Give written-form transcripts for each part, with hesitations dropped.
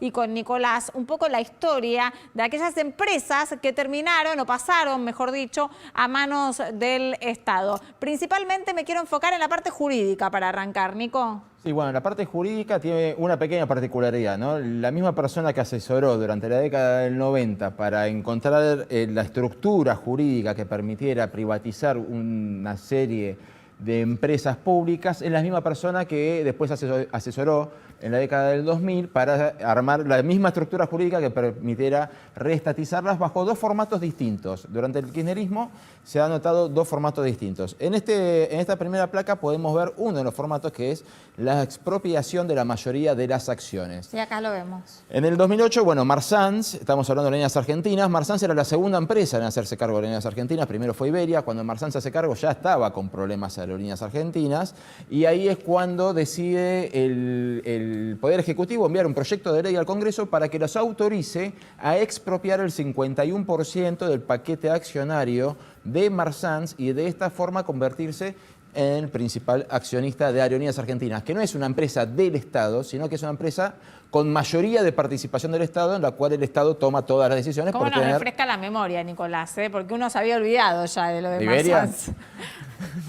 Y con Nicolás un poco la historia de aquellas empresas que terminaron o pasaron, mejor dicho, a manos del Estado. Principalmente me quiero enfocar en la parte jurídica para arrancar, Nico. Sí, bueno, la parte jurídica tiene una pequeña particularidad, ¿no? La misma persona que asesoró durante la década del 90 para encontrar la estructura jurídica que permitiera privatizar una serie de empresas públicas es la misma persona que después asesoró en la década del 2000 para armar la misma estructura jurídica que permitiera reestatizarlas bajo dos formatos distintos. Durante el kirchnerismo se han notado dos formatos distintos. En esta primera placa podemos ver uno de los formatos, que es la expropiación de la mayoría de las acciones. Y acá lo vemos. En el 2008, bueno, Marsans, estamos hablando de Aerolíneas Argentinas, Marsans era la segunda empresa en hacerse cargo de Aerolíneas Argentinas, primero fue Iberia, cuando Marsans se hace cargo ya estaba con problemas Aerolíneas Argentinas, y ahí es cuando decide el Poder Ejecutivo enviar un proyecto de ley al Congreso para que los autorice a expropiar el 51% del paquete accionario de Marsans y de esta forma convertirse en el principal accionista de Aerolíneas Argentinas, que no es una empresa del Estado, sino que es una empresa con mayoría de participación del Estado, en la cual el Estado toma todas las decisiones. ¿Cómo nos refresca la memoria, Nicolás? Porque uno se había olvidado ya de lo de Marsans.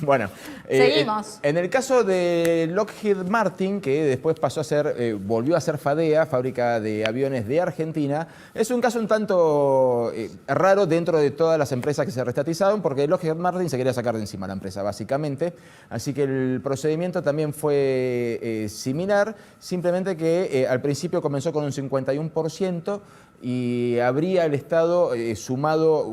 Bueno, seguimos. En el caso de Lockheed Martin, que después pasó a ser, volvió a ser FADEA, fábrica de aviones de Argentina, es un caso un tanto raro dentro de todas las empresas que se reestatizaron, porque Lockheed Martin se quería sacar de encima la empresa, básicamente. Así que el procedimiento también fue similar, simplemente que al principio comenzó con un 51%, y habría el Estado sumado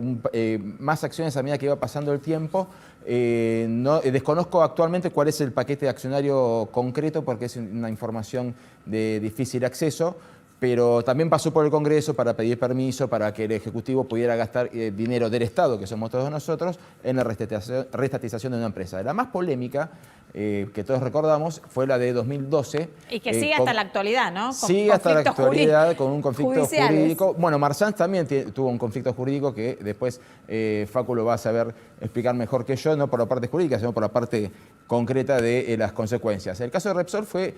más acciones a medida que iba pasando el tiempo. Desconozco actualmente cuál es el paquete accionario concreto porque es una información de difícil acceso, pero también pasó por el Congreso para pedir permiso para que el Ejecutivo pudiera gastar dinero del Estado, que somos todos nosotros, en la reestatización de una empresa. La más polémica, que todos recordamos, fue la de 2012. Y que sigue hasta la actualidad, ¿no? Sigue hasta la actualidad con un conflicto jurídico. Bueno, Marsans también tuvo un conflicto jurídico que después Facu lo va a saber explicar mejor que yo, no por la parte jurídica, sino por la parte concreta de las consecuencias. El caso de Repsol fue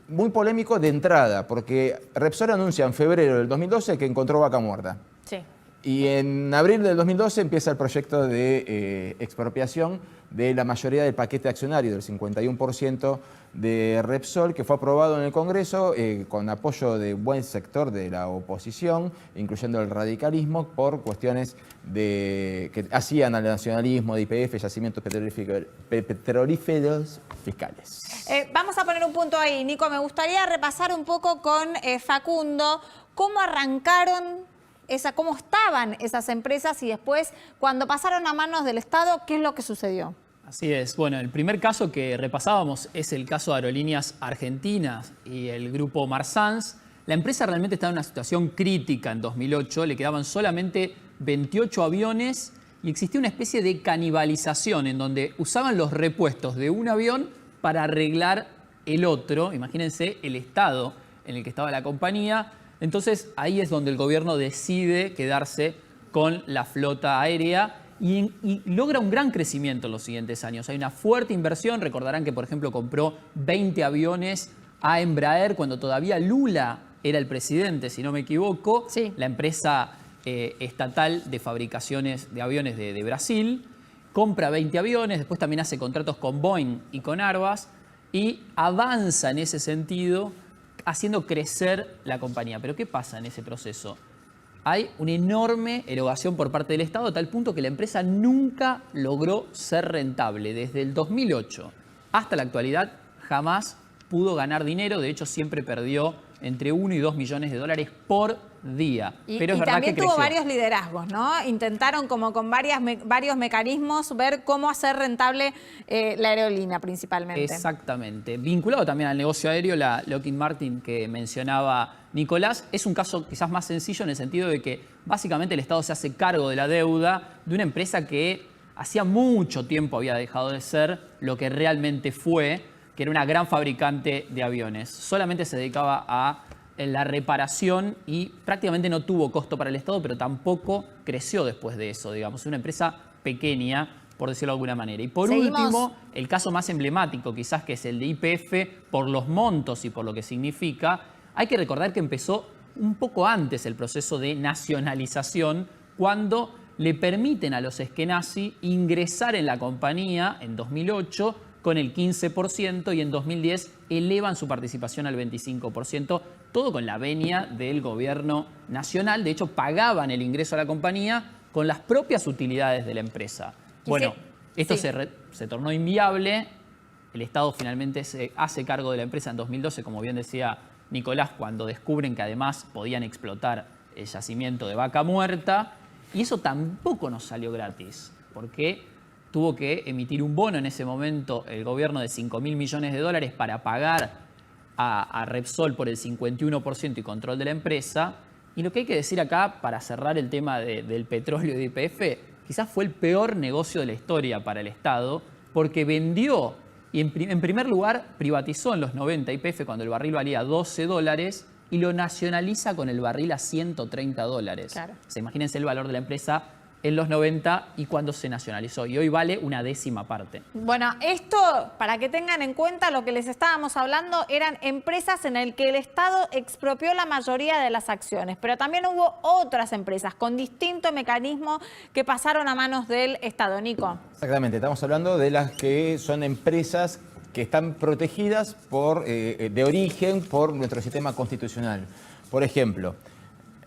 muy polémico de entrada, porque Repsol anuncia en febrero del 2012 que encontró vaca muerta. Sí. Y en abril del 2012 empieza el proyecto de expropiación de la mayoría del paquete accionario, del 51% de Repsol, que fue aprobado en el Congreso con apoyo de buen sector de la oposición, incluyendo el radicalismo, por cuestiones que hacían al nacionalismo, de YPF, yacimientos petrolíferos fiscales. Vamos a poner un punto ahí, Nico. Me gustaría repasar un poco con Facundo cómo arrancaron, cómo estaban esas empresas y después, cuando pasaron a manos del Estado, ¿qué es lo que sucedió? Así es. Bueno, el primer caso que repasábamos es el caso de Aerolíneas Argentinas y el grupo Marsans. La empresa realmente estaba en una situación crítica en 2008, le quedaban solamente 28 aviones y existía una especie de canibalización en donde usaban los repuestos de un avión para arreglar el otro. Imagínense el estado en el que estaba la compañía. Entonces ahí es donde el gobierno decide quedarse con la flota aérea y logra un gran crecimiento en los siguientes años. Hay una fuerte inversión. Recordarán que, por ejemplo, compró 20 aviones a Embraer cuando todavía Lula era el presidente, si no me equivoco. Sí. La empresa estatal de fabricaciones de aviones de Brasil. Compra 20 aviones, después también hace contratos con Boeing y con Airbus y avanza en ese sentido, haciendo crecer la compañía. Pero ¿qué pasa en ese proceso? Hay una enorme erogación por parte del Estado, a tal punto que la empresa nunca logró ser rentable. Desde el 2008 hasta la actualidad jamás pudo ganar dinero. De hecho, siempre perdió entre 1 y 2 millones de dólares por día. Pero es verdad también que tuvo varios liderazgos, ¿no? Intentaron como con varios mecanismos ver cómo hacer rentable la aerolínea principalmente. Exactamente. Vinculado también al negocio aéreo, la Lockheed Martin que mencionaba Nicolás, es un caso quizás más sencillo en el sentido de que básicamente el Estado se hace cargo de la deuda de una empresa que hacía mucho tiempo había dejado de ser lo que realmente fue, que era una gran fabricante de aviones. Solamente se dedicaba a la reparación y prácticamente no tuvo costo para el Estado, pero tampoco creció después de eso, digamos. Una empresa pequeña, por decirlo de alguna manera. Y por último, el caso más emblemático quizás, que es el de YPF, por los montos y por lo que significa, Hay que recordar que empezó un poco antes el proceso de nacionalización, cuando le permiten a los Eskenazi ingresar en la compañía en 2008 con el 15% y en 2010 elevan su participación al 25%, todo con la venia del gobierno nacional. De hecho, pagaban el ingreso a la compañía con las propias utilidades de la empresa. Bueno, esto se tornó inviable. El Estado finalmente se hace cargo de la empresa en 2012, como bien decía Nicolás, cuando descubren que además podían explotar el yacimiento de Vaca Muerta. Y eso tampoco nos salió gratis, porque tuvo que emitir un bono en ese momento el gobierno de 5.000 millones de dólares para pagar a Repsol por el 51% y control de la empresa. Y lo que hay que decir acá, para cerrar el tema del petróleo y de YPF, quizás fue el peor negocio de la historia para el Estado, porque vendió y en primer lugar privatizó en los 90 YPF cuando el barril valía $12 y lo nacionaliza con el barril a $130. Claro. O sea, imagínense el valor de la empresa en los 90 y cuando se nacionalizó. Y hoy vale una décima parte. Bueno, esto, para que tengan en cuenta lo que les estábamos hablando, eran empresas en las que el Estado expropió la mayoría de las acciones, pero también hubo otras empresas con distinto mecanismo que pasaron a manos del Estado. Nico. Exactamente, estamos hablando de las que son empresas que están protegidas de origen por nuestro sistema constitucional. Por ejemplo,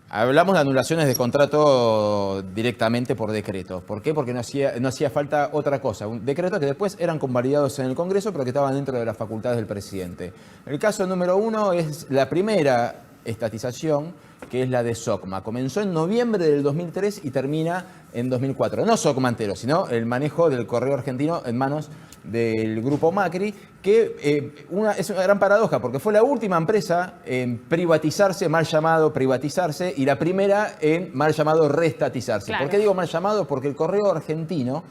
hablamos de anulaciones de contrato directamente por decreto. ¿Por qué? Porque no hacía falta otra cosa. Un decreto que después eran convalidados en el Congreso, pero que estaban dentro de las facultades del presidente. El caso número 1 es la primera estatización, que es la de SOCMA. Comenzó en noviembre del 2003 y termina en 2004. No SOCMA entero, sino el manejo del correo argentino en manos del grupo Macri, que es una gran paradoja, porque fue la última empresa en privatizarse, mal llamado privatizarse, y la primera en mal llamado reestatizarse. Claro. ¿Por qué digo mal llamado? Porque el correo argentino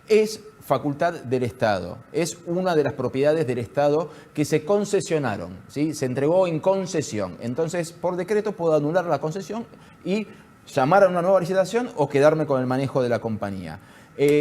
es facultad del Estado, es una de las propiedades del Estado que se concesionaron, ¿sí? Se entregó en concesión. Entonces, por decreto puedo anular la concesión y llamar a una nueva licitación o quedarme con el manejo de la compañía.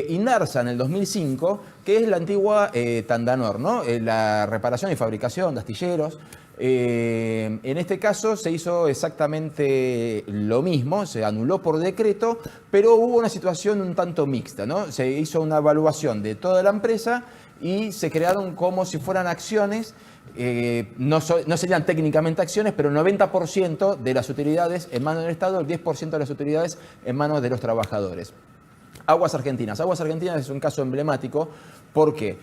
Inarsa en el 2005, que es la antigua Tandanor, ¿no? La reparación y fabricación de astilleros. En este caso se hizo exactamente lo mismo, se anuló por decreto, pero hubo una situación un tanto mixta, ¿no? Se hizo una evaluación de toda la empresa y se crearon como si fueran acciones. No serían técnicamente acciones, pero el 90% de las utilidades en manos del Estado, el 10% de las utilidades en manos de los trabajadores. Aguas Argentinas. Aguas Argentinas es un caso emblemático. ¿Por qué?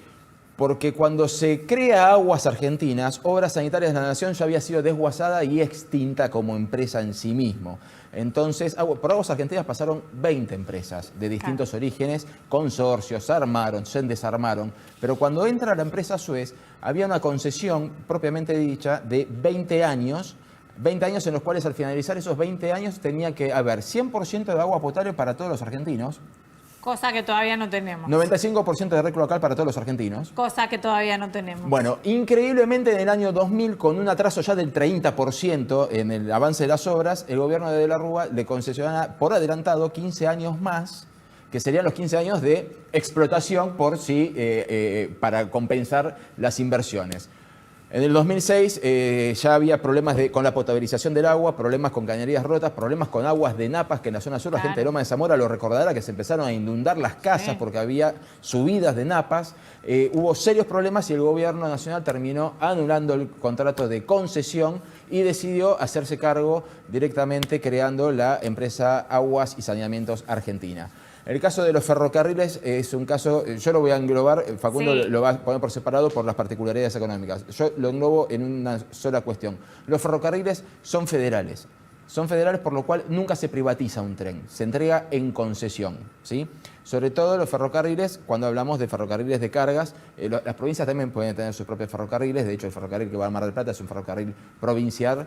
Porque cuando se crea Aguas Argentinas, Obras Sanitarias de la Nación ya había sido desguazada y extinta como empresa en sí mismo. Entonces, por Aguas Argentinas pasaron 20 empresas de distintos orígenes, consorcios, se armaron, se desarmaron. Pero cuando entra la empresa Suez, había una concesión propiamente dicha de 20 años en los cuales al finalizar esos 20 años tenía que haber 100% de agua potable para todos los argentinos. Cosa que todavía no tenemos. 95% de red local para todos los argentinos. Cosa que todavía no tenemos. Bueno, increíblemente en el año 2000, con un atraso ya del 30% en el avance de las obras, el gobierno de la Rúa le concesiona por adelantado 15 años más, que serían los 15 años de explotación para compensar las inversiones. En el 2006 ya había problemas con la potabilización del agua, problemas con cañerías rotas, problemas con aguas de napas, que en la zona sur la gente de Loma de Zamora lo recordará, que se empezaron a inundar las casas porque había subidas de napas. Hubo serios problemas y el gobierno nacional terminó anulando el contrato de concesión y decidió hacerse cargo directamente creando la empresa Aguas y Saneamientos Argentina. El caso de los ferrocarriles es un caso, yo lo voy a englobar, Facundo lo va a poner por separado por las particularidades económicas. Yo lo englobo en una sola cuestión. Los ferrocarriles son federales. Son federales por lo cual nunca se privatiza un tren, se entrega en concesión, ¿sí? Sobre todo los ferrocarriles, cuando hablamos de ferrocarriles de cargas, las provincias también pueden tener sus propios ferrocarriles, de hecho el ferrocarril que va al Mar del Plata es un ferrocarril provincial,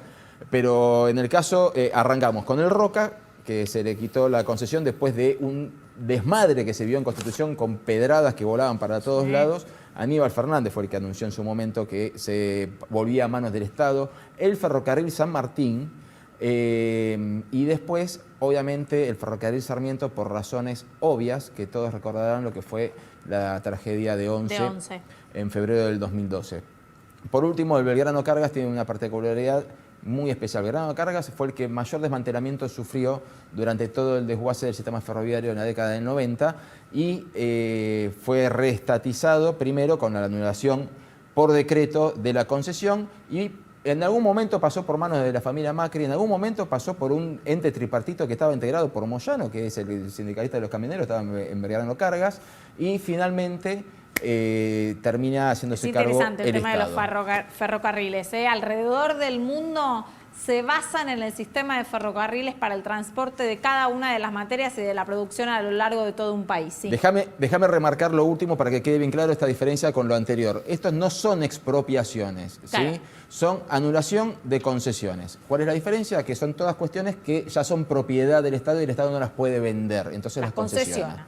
pero en el caso arrancamos con el Roca, que se le quitó la concesión después de un desmadre que se vio en Constitución con pedradas que volaban para todos lados. Aníbal Fernández fue el que anunció en su momento que se volvía a manos del Estado. El ferrocarril San Martín y después, obviamente, el ferrocarril Sarmiento por razones obvias, que todos recordarán lo que fue la tragedia de 11 en febrero del 2012. Por último, el Belgrano Cargas tiene una particularidad muy especial. Belgrano Cargas fue el que mayor desmantelamiento sufrió durante todo el desguace del sistema ferroviario en la década del 90 y fue reestatizado primero con la anulación por decreto de la concesión y en algún momento pasó por manos de la familia Macri, en algún momento pasó por un ente tripartito que estaba integrado por Moyano, que es el sindicalista de los camioneros, estaba en Belgrano Cargas, y finalmente termina haciéndose cargo el Estado. Es interesante el tema de los ferrocarriles. Alrededor del mundo se basan en el sistema de ferrocarriles para el transporte de cada una de las materias y de la producción a lo largo de todo un país. ¿Sí? Déjame remarcar lo último para que quede bien claro esta diferencia con lo anterior. Estos no son expropiaciones, claro. ¿Sí? Son anulación de concesiones. ¿Cuál es la diferencia? Que son todas cuestiones que ya son propiedad del Estado y el Estado no las puede vender, entonces las concesiona.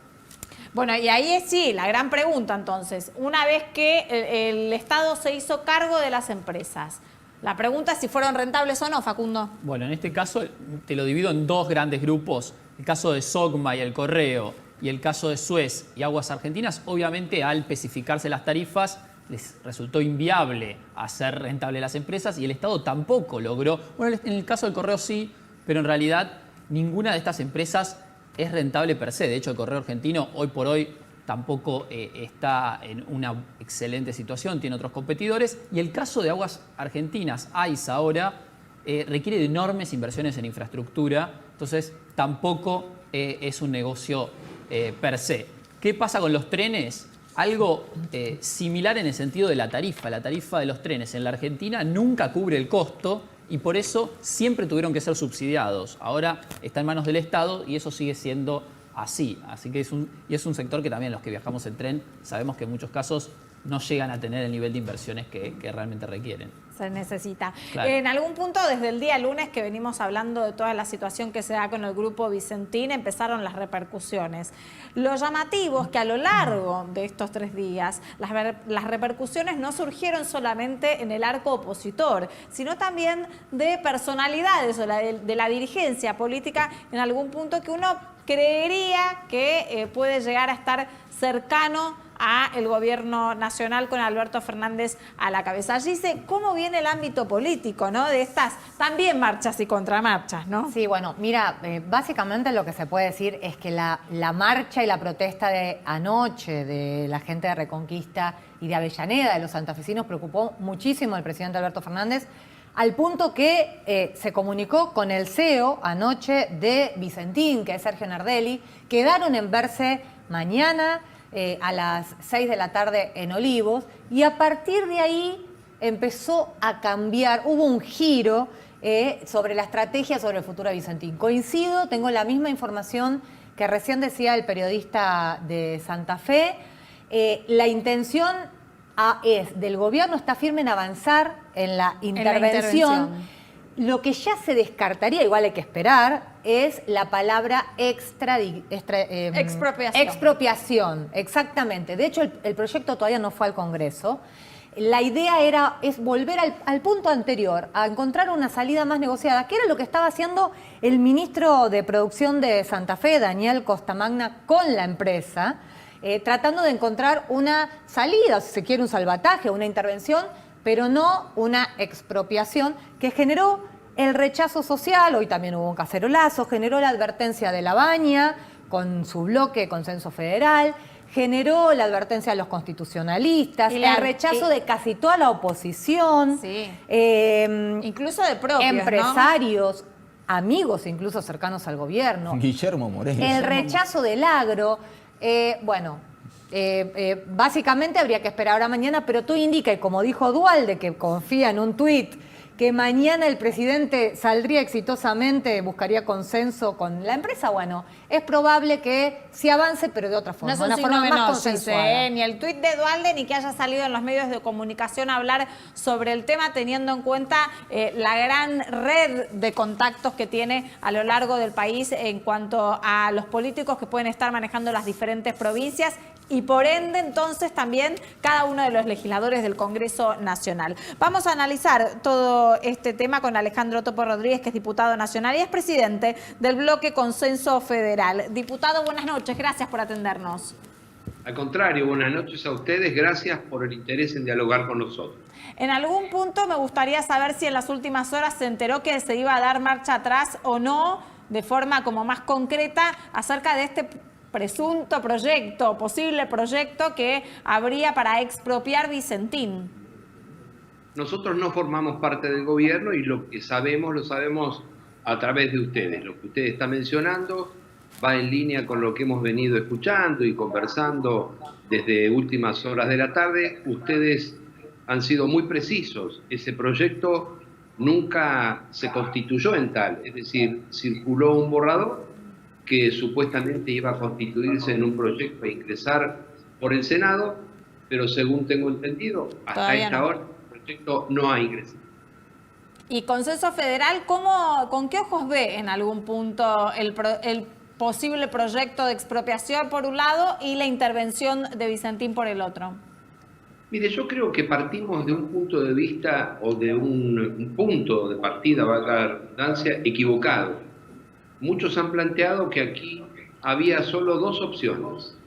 Bueno, y ahí es sí, la gran pregunta entonces, una vez que el Estado se hizo cargo de las empresas, la pregunta es si fueron rentables o no, Facundo. Bueno, en este caso te lo divido en dos grandes grupos. El caso de SOCMA y el Correo y el caso de Suez y Aguas Argentinas, obviamente al especificarse las tarifas les resultó inviable hacer rentable las empresas y el Estado tampoco logró. Bueno, en el caso del Correo sí, pero en realidad ninguna de estas empresas es rentable per se. De hecho, el Correo Argentino hoy por hoy tampoco está en una excelente situación, tiene otros competidores. Y el caso de Aguas Argentinas, AISA ahora, requiere de enormes inversiones en infraestructura, entonces tampoco es un negocio per se. ¿Qué pasa con los trenes? Algo similar en el sentido de la tarifa. La tarifa de los trenes en la Argentina nunca cubre el costo y por eso siempre tuvieron que ser subsidiados. Ahora está en manos del Estado y eso sigue siendo así. Así que es un sector que también los que viajamos en tren sabemos que en muchos casos no llegan a tener el nivel de inversiones que realmente requieren. Se necesita. Claro. En algún punto, desde el día lunes que venimos hablando de toda la situación que se da con el Grupo Vicentín, empezaron las repercusiones. Lo llamativo es que a lo largo de estos 3 días, las repercusiones no surgieron solamente en el arco opositor, sino también de personalidades o de la dirigencia política en algún punto que uno creería que puede llegar a estar cercano a el gobierno nacional con Alberto Fernández a la cabeza. Gise, ¿cómo viene el ámbito político, ¿no? De estas también marchas y contramarchas, ¿no? Sí, bueno, mira, básicamente lo que se puede decir es que la marcha y la protesta de anoche de la gente de Reconquista y de Avellaneda, de los santafesinos, preocupó muchísimo al presidente Alberto Fernández, al punto que se comunicó con el CEO anoche de Vicentín, que es Sergio Nardelli. Quedaron en verse mañana a las 6 de la tarde en Olivos y a partir de ahí empezó a cambiar, hubo un giro sobre la estrategia sobre el futuro de Vicentín. Coincido, tengo la misma información que recién decía el periodista de Santa Fe. La intención del gobierno está firme en avanzar en la intervención. Lo que ya se descartaría, igual hay que esperar, es la palabra expropiación. Expropiación, exactamente. De hecho, el proyecto todavía no fue al Congreso. La idea es volver al punto anterior, a encontrar una salida más negociada, que era lo que estaba haciendo el ministro de Producción de Santa Fe, Daniel Costamagna, con la empresa, tratando de encontrar una salida, si se quiere, un salvataje, una intervención, pero no una expropiación que generó el rechazo social. Hoy también hubo un cacerolazo, generó la advertencia de La Baña con su bloque Consenso Federal, generó la advertencia de los constitucionalistas, el rechazo de casi toda la oposición, sí. Incluso de propios, empresarios, ¿no? Amigos incluso cercanos al gobierno. Guillermo Moreno. El rechazo del agro. Básicamente habría que esperar ahora mañana, pero todo indica, y como dijo Duhalde, que confía en un tuit, que mañana el presidente saldría exitosamente, buscaría consenso con la empresa. Bueno, es probable que sí avance, pero de otra forma. No es un forma signo más menor, consensuada. ni el tuit de Duhalde, ni que haya salido en los medios de comunicación a hablar sobre el tema, teniendo en cuenta la gran red de contactos que tiene a lo largo del país en cuanto a los políticos que pueden estar manejando las diferentes provincias y por ende entonces también cada uno de los legisladores del Congreso Nacional. Vamos a analizar todo este tema con Alejandro Topo Rodríguez, que es diputado nacional y es presidente del bloque Consenso Federal. Diputado, buenas noches, gracias por atendernos. Al contrario, buenas noches a ustedes, gracias por el interés en dialogar con nosotros. En algún punto me gustaría saber si en las últimas horas se enteró que se iba a dar marcha atrás o no, de forma como más concreta, acerca de este presunto proyecto, posible proyecto que habría para expropiar Vicentín. Nosotros no formamos parte del gobierno y lo que sabemos, lo sabemos a través de ustedes. Lo que usted está mencionando va en línea con lo que hemos venido escuchando y conversando desde últimas horas de la tarde. Ustedes han sido muy precisos. Ese proyecto nunca se constituyó en tal, es decir, circuló un borrador que supuestamente iba a constituirse en un proyecto e ingresar por el Senado, pero según tengo entendido, hasta Todavía esta no. hora el proyecto no ha ingresado. ¿Y Consenso Federal con qué ojos ve en algún punto el posible proyecto de expropiación por un lado y la intervención de Vicentín por el otro? Mire, yo creo que partimos de un punto de vista o de un punto de partida, valga la redundancia, equivocado. Muchos han planteado que aquí había solo dos opciones.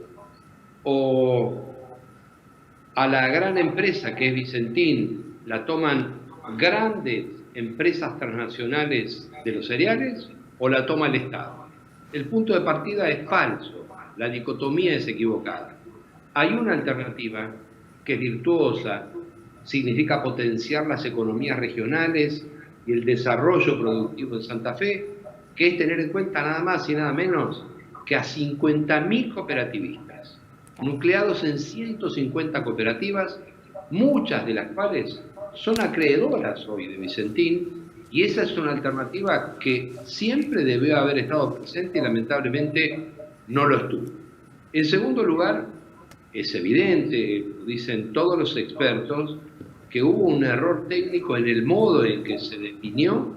O a la gran empresa que es Vicentín la toman grandes empresas transnacionales de los cereales o la toma el Estado. El punto de partida es falso, la dicotomía es equivocada. Hay una alternativa que es virtuosa, significa potenciar las economías regionales y el desarrollo productivo de Santa Fe, que es tener en cuenta nada más y nada menos que a 50.000 cooperativistas, nucleados en 150 cooperativas, muchas de las cuales son acreedoras hoy de Vicentín, y esa es una alternativa que siempre debió haber estado presente y lamentablemente no lo estuvo. En segundo lugar, es evidente, lo dicen todos los expertos, que hubo un error técnico en el modo en que se definió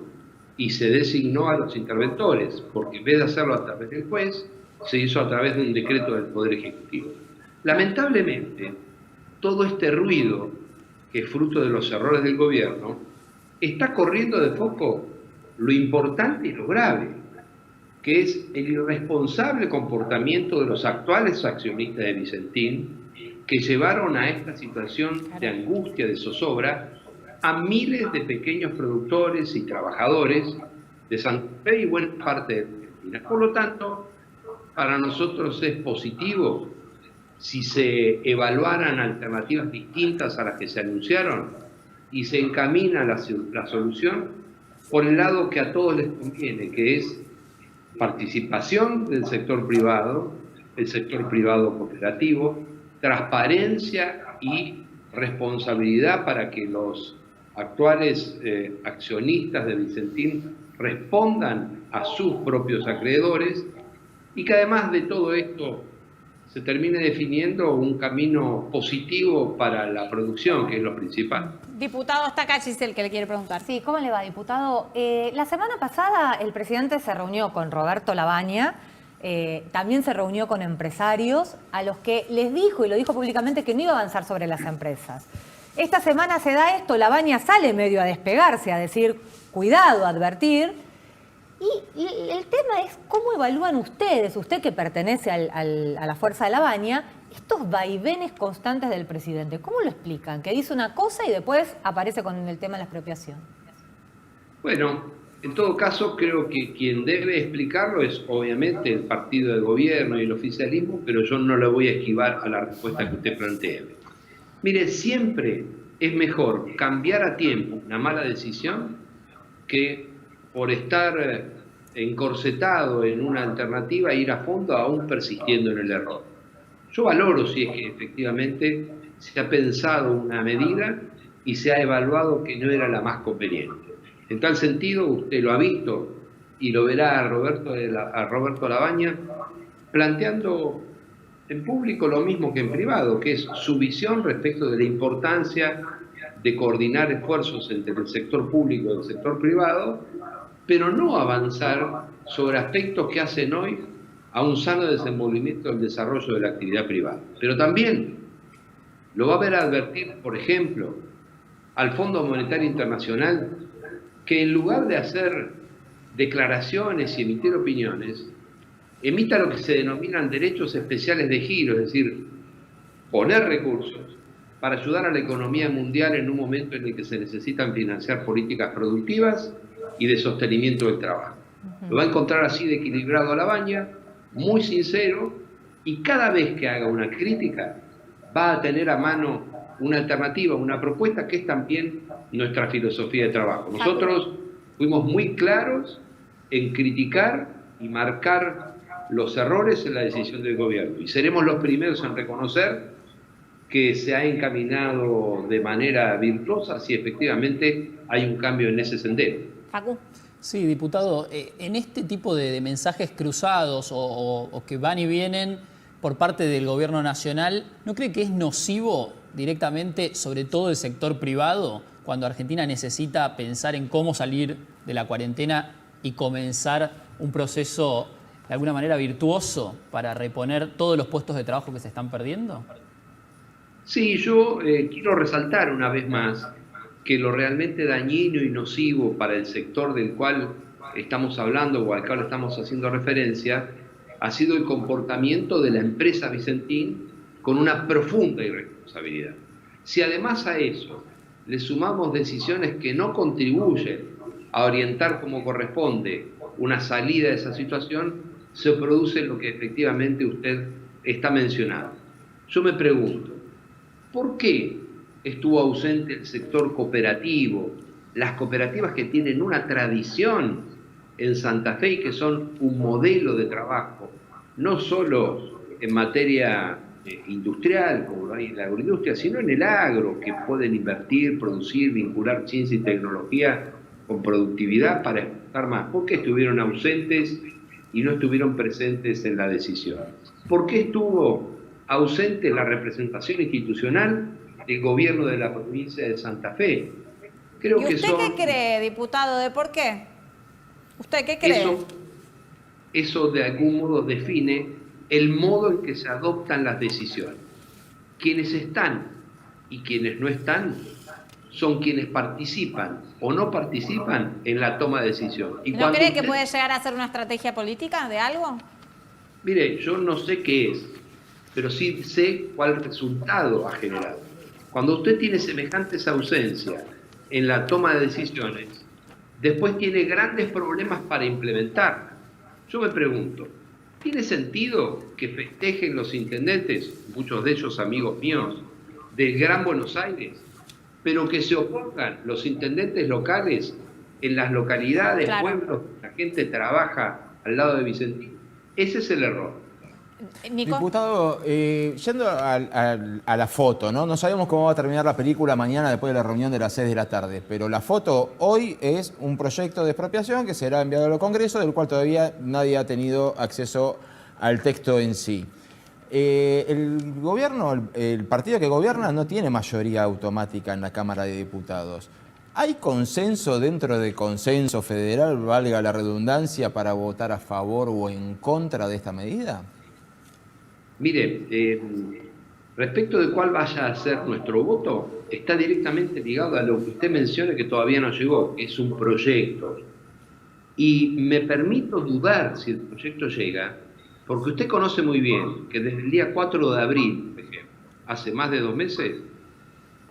y se designó a los interventores, porque en vez de hacerlo a través del juez, se hizo a través de un decreto del Poder Ejecutivo. Lamentablemente, todo este ruido, que es fruto de los errores del gobierno, está corriendo de foco lo importante y lo grave, que es el irresponsable comportamiento de los actuales accionistas de Vicentín, que llevaron a esta situación de angustia, de zozobra, a miles de pequeños productores y trabajadores de Santa Fe y buena parte de Argentina. Por lo tanto, para nosotros es positivo si se evaluaran alternativas distintas a las que se anunciaron y se encamina la solución por el lado que a todos les conviene, que es participación del sector privado, el sector privado cooperativo, transparencia y responsabilidad para que los actuales accionistas de Vicentín respondan a sus propios acreedores y que además de todo esto se termine definiendo un camino positivo para la producción, que es lo principal. Diputado, está acá Giselle, que le quiere preguntar. Sí, ¿cómo le va, diputado? La semana pasada el presidente se reunió con Roberto Labaña, también se reunió con empresarios a los que les dijo, y lo dijo públicamente, que no iba a avanzar sobre las empresas. Esta semana se da esto, Labaña sale medio a despegarse, a decir, cuidado, a advertir. Y el tema es cómo evalúan ustedes, usted que pertenece a la fuerza de Labaña, estos vaivenes constantes del presidente. ¿Cómo lo explican? Que dice una cosa y después aparece con el tema de la expropiación. Bueno, en todo caso creo que quien debe explicarlo es obviamente el partido de gobierno y el oficialismo, pero yo no le voy a esquivar a la respuesta que usted plantea. Mire, siempre es mejor cambiar a tiempo una mala decisión que por estar encorsetado en una alternativa e ir a fondo aún persistiendo en el error. Yo valoro si es que efectivamente se ha pensado una medida y se ha evaluado que no era la más conveniente. En tal sentido, usted lo ha visto y lo verá a Roberto Labaña planteando en público lo mismo que en privado, que es su visión respecto de la importancia de coordinar esfuerzos entre el sector público y el sector privado, pero no avanzar sobre aspectos que hacen hoy a un sano desenvolvimiento del desarrollo de la actividad privada. Pero también lo va a ver a advertir, por ejemplo, al Fondo Monetario Internacional, que en lugar de hacer declaraciones y emitir opiniones, emita lo que se denominan derechos especiales de giro, es decir, poner recursos para ayudar a la economía mundial en un momento en el que se necesitan financiar políticas productivas y de sostenimiento del trabajo. Lo va a encontrar así de equilibrado a la baña, muy sincero, y cada vez que haga una crítica va a tener a mano una alternativa, una propuesta que es también nuestra filosofía de trabajo. Nosotros fuimos muy claros en criticar y marcar los errores en la decisión del gobierno, y seremos los primeros en reconocer que se ha encaminado de manera virtuosa si efectivamente hay un cambio en ese sendero. Facu. Sí, diputado, en este tipo de mensajes cruzados o que van y vienen por parte del gobierno nacional, ¿no cree que es nocivo directamente sobre todo el sector privado cuando Argentina necesita pensar en cómo salir de la cuarentena y comenzar un proceso de alguna manera virtuoso para reponer todos los puestos de trabajo que se están perdiendo? Sí, yo quiero resaltar una vez más que lo realmente dañino y nocivo para el sector del cual estamos hablando o al cual estamos haciendo referencia ha sido el comportamiento de la empresa Vicentín con una profunda irresponsabilidad. Si además a eso le sumamos decisiones que no contribuyen a orientar como corresponde una salida de esa situación, se produce lo que efectivamente usted está mencionando. Yo me pregunto, ¿por qué estuvo ausente el sector cooperativo? Las cooperativas que tienen una tradición en Santa Fe y que son un modelo de trabajo, no solo en materia industrial, como lo hay en la agroindustria, sino en el agro, que pueden invertir, producir, vincular ciencia y tecnología con productividad para exportar más. ¿Por qué estuvieron ausentes y no estuvieron presentes en la decisión? ¿Por qué estuvo ausente la representación institucional del gobierno de la provincia de Santa Fe? Creo ¿Y usted qué cree, diputado, de por qué? ¿Usted qué cree? Eso de algún modo define el modo en que se adoptan las decisiones. Quienes están y quienes no están son quienes participan o no participan en la toma de decisión. Y ¿No cree que puede llegar a ser una estrategia política de algo? Mire, yo no sé qué es, pero sí sé cuál resultado ha generado. Cuando usted tiene semejantes ausencias en la toma de decisiones, después tiene grandes problemas para implementarla. Yo me pregunto, ¿tiene sentido que festejen los intendentes, muchos de ellos amigos míos, del Gran Buenos Aires, pero que se opongan los intendentes locales en las localidades, pueblos, la gente trabaja al lado de Vicentín? Ese es el error. Nico. Diputado, yendo a la foto, ¿no? No sabemos cómo va a terminar la película mañana después de la reunión de las 6 de la tarde, pero la foto hoy es un proyecto de expropiación que será enviado al Congreso, del cual todavía nadie ha tenido acceso al texto en sí. El gobierno, el partido que gobierna no tiene mayoría automática en la Cámara de Diputados. ¿Hay consenso dentro del consenso federal, valga la redundancia, para votar a favor o en contra de esta medida? Mire, respecto de cuál vaya a ser nuestro voto, está directamente ligado a lo que usted menciona que todavía no llegó, que es un proyecto. Y me permito dudar si el proyecto llega, porque usted conoce muy bien que desde el día 4 de abril, por ejemplo, hace más de 2 meses,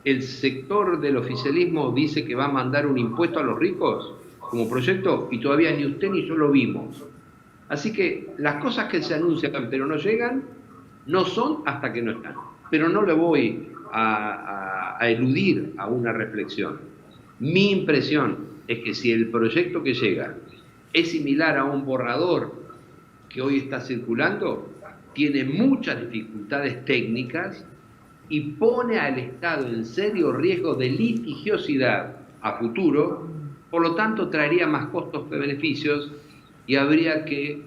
el sector del oficialismo dice que va a mandar un impuesto a los ricos como proyecto y todavía ni usted ni yo lo vimos. Así que las cosas que se anuncian pero no llegan, no son hasta que no están. Pero no le voy a eludir a una reflexión. Mi impresión es que si el proyecto que llega es similar a un borrador que hoy está circulando, tiene muchas dificultades técnicas y pone al Estado en serio riesgo de litigiosidad a futuro, por lo tanto traería más costos que beneficios y habría que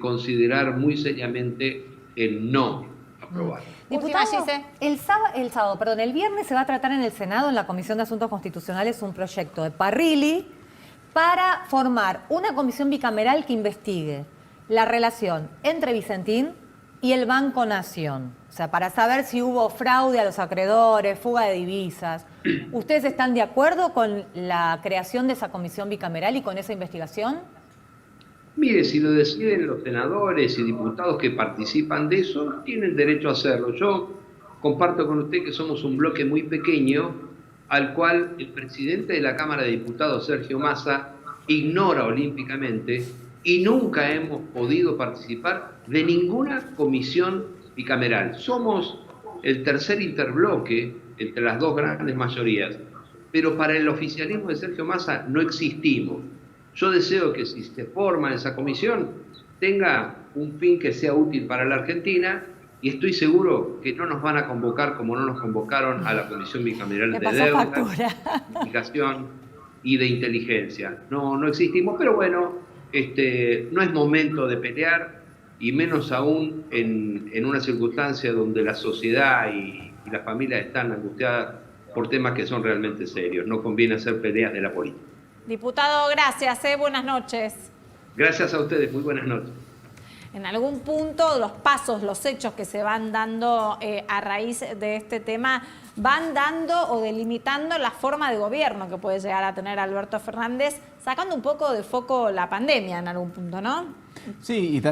considerar muy seriamente el no aprobar. Diputado, Gise. el viernes se va a tratar en el Senado, en la Comisión de Asuntos Constitucionales, un proyecto de Parrilli para formar una comisión bicameral que investigue la relación entre Vicentín y el Banco Nación. O sea, para saber si hubo fraude a los acreedores, fuga de divisas. ¿Ustedes están de acuerdo con la creación de esa comisión bicameral y con esa investigación? Mire, si lo deciden los senadores y diputados que participan de eso, tienen derecho a hacerlo. Yo comparto con usted que somos un bloque muy pequeño al cual el presidente de la Cámara de Diputados, Sergio Massa, ignora olímpicamente y nunca hemos podido participar de ninguna comisión bicameral. Somos el tercer interbloque entre las dos grandes mayorías, pero para el oficialismo de Sergio Massa no existimos. Yo deseo que si se forma esa comisión tenga un fin que sea útil para la Argentina y estoy seguro que no nos van a convocar como no nos convocaron a la Comisión Bicameral de Deuda, Comunicación y de Inteligencia. No existimos, pero bueno, no es momento de pelear y menos aún en una circunstancia donde la sociedad y las familias están angustiadas por temas que son realmente serios. No conviene hacer peleas de la política. Diputado, gracias. Buenas noches. Gracias a ustedes. Muy buenas noches. En algún punto los pasos, los hechos que se van dando a raíz de este tema van dando o delimitando la forma de gobierno que puede llegar a tener Alberto Fernández, sacando un poco de foco la pandemia en algún punto, ¿no? Sí, y